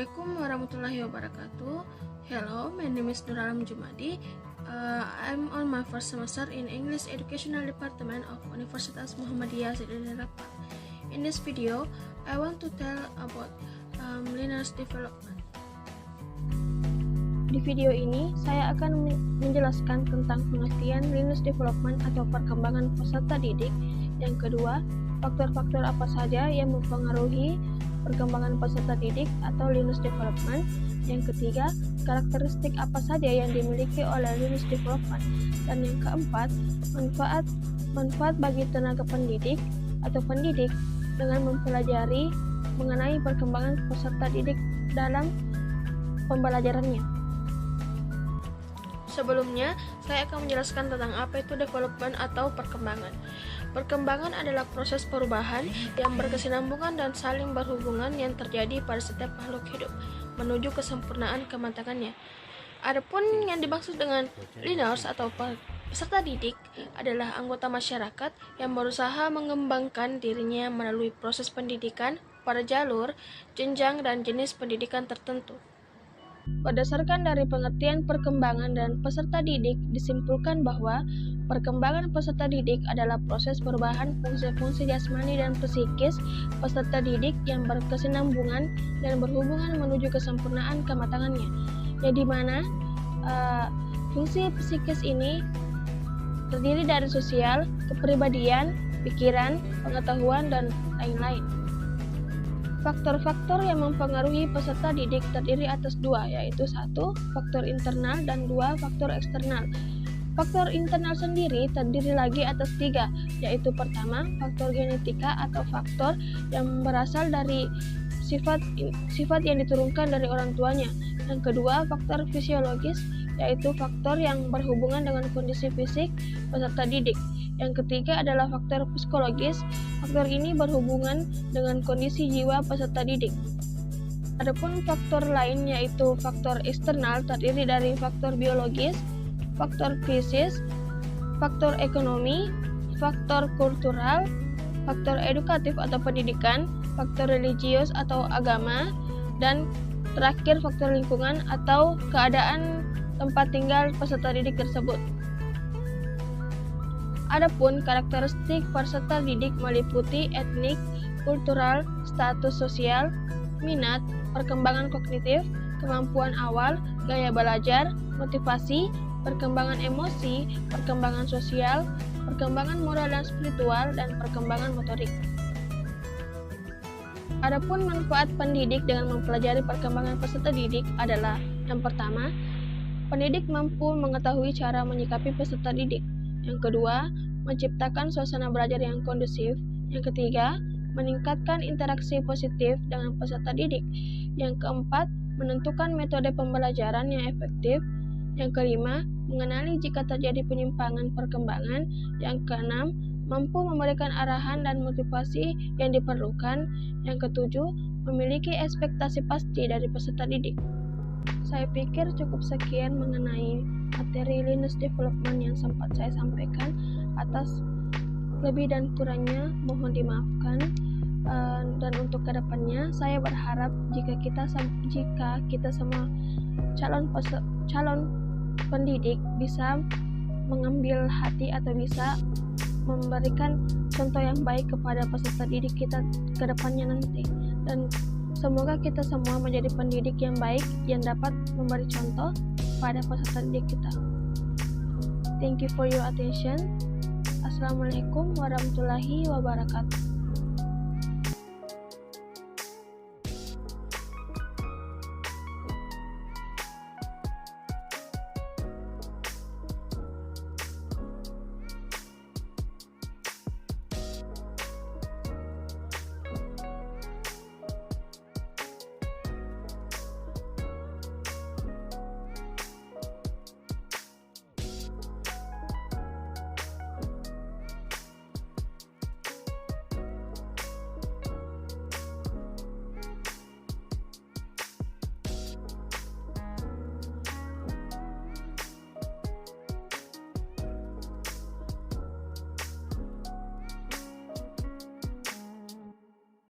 Assalamualaikum warahmatullahi wabarakatuh. Hello, my name is Nur Alam Jumadi. I'm on my first semester in English Educational Department of Universitas Muhammadiyah Seidina Raqqa. In this video, I want to tell about Linus development. Di video ini, saya akan menjelaskan tentang pengertian Linus development atau perkembangan peserta didik. Yang kedua, faktor-faktor apa saja yang mempengaruhi perkembangan peserta didik atau Linus development. Yang ketiga, karakteristik apa saja yang dimiliki oleh Linus development. Dan yang keempat, manfaat bagi tenaga pendidik atau pendidik dengan mempelajari mengenai perkembangan peserta didik dalam pembelajarannya. Sebelumnya, saya akan menjelaskan tentang apa itu development atau perkembangan. Perkembangan adalah proses perubahan yang berkesinambungan dan saling berhubungan yang terjadi pada setiap makhluk hidup menuju kesempurnaan kematangannya. Adapun yang dimaksud dengan learners atau peserta didik adalah anggota masyarakat yang berusaha mengembangkan dirinya melalui proses pendidikan pada jalur, jenjang, dan jenis pendidikan tertentu. Berdasarkan dari pengertian perkembangan dan peserta didik, disimpulkan bahwa perkembangan peserta didik adalah proses perubahan fungsi-fungsi jasmani dan psikis peserta didik yang berkesinambungan dan berhubungan menuju kesempurnaan kematangannya, yang dimana fungsi psikis ini terdiri dari sosial, kepribadian, pikiran, pengetahuan, dan lain-lain. Faktor-faktor yang mempengaruhi peserta didik terdiri atas dua, yaitu satu, faktor internal dan dua, faktor eksternal. Faktor internal sendiri terdiri lagi atas tiga, yaitu pertama, faktor genetika atau faktor yang berasal dari sifat yang diturunkan dari orang tuanya. Yang kedua, faktor fisiologis, yaitu faktor yang berhubungan dengan kondisi fisik peserta didik. Yang ketiga adalah faktor psikologis. Faktor ini berhubungan dengan kondisi jiwa peserta didik. Adapun faktor lain yaitu faktor eksternal terdiri dari faktor biologis, faktor fisik, faktor ekonomi, faktor kultural, faktor edukatif atau pendidikan, faktor religius atau agama, dan terakhir faktor lingkungan atau keadaan tempat tinggal peserta didik tersebut. Adapun karakteristik peserta didik meliputi etnik, kultural, status sosial, minat, perkembangan kognitif, kemampuan awal, gaya belajar, motivasi, perkembangan emosi, perkembangan sosial, perkembangan moral dan spiritual, dan perkembangan motorik. Adapun manfaat pendidik dengan mempelajari perkembangan peserta didik adalah: yang pertama, pendidik mampu mengetahui cara menyikapi peserta didik. Yang kedua, menciptakan suasana belajar yang kondusif. Yang ketiga, meningkatkan interaksi positif dengan peserta didik. Yang keempat, menentukan metode pembelajaran yang efektif. Yang kelima, mengenali jika terjadi penyimpangan perkembangan. Yang keenam, mampu memberikan arahan dan motivasi yang diperlukan. Yang ketujuh, memiliki ekspektasi pasti dari peserta didik. Saya pikir cukup sekian mengenai materi Linus development yang sempat saya sampaikan. Atas lebih dan kurangnya mohon dimaafkan. Dan untuk kedepannya saya berharap jika kita semua calon pendidik bisa mengambil hati atau bisa memberikan contoh yang baik kepada peserta didik kita kedepannya nanti, dan semoga kita semua menjadi pendidik yang baik yang dapat memberi contoh pada peserta didik kita. Thank you for your attention. Assalamualaikum warahmatullahi wabarakatuh.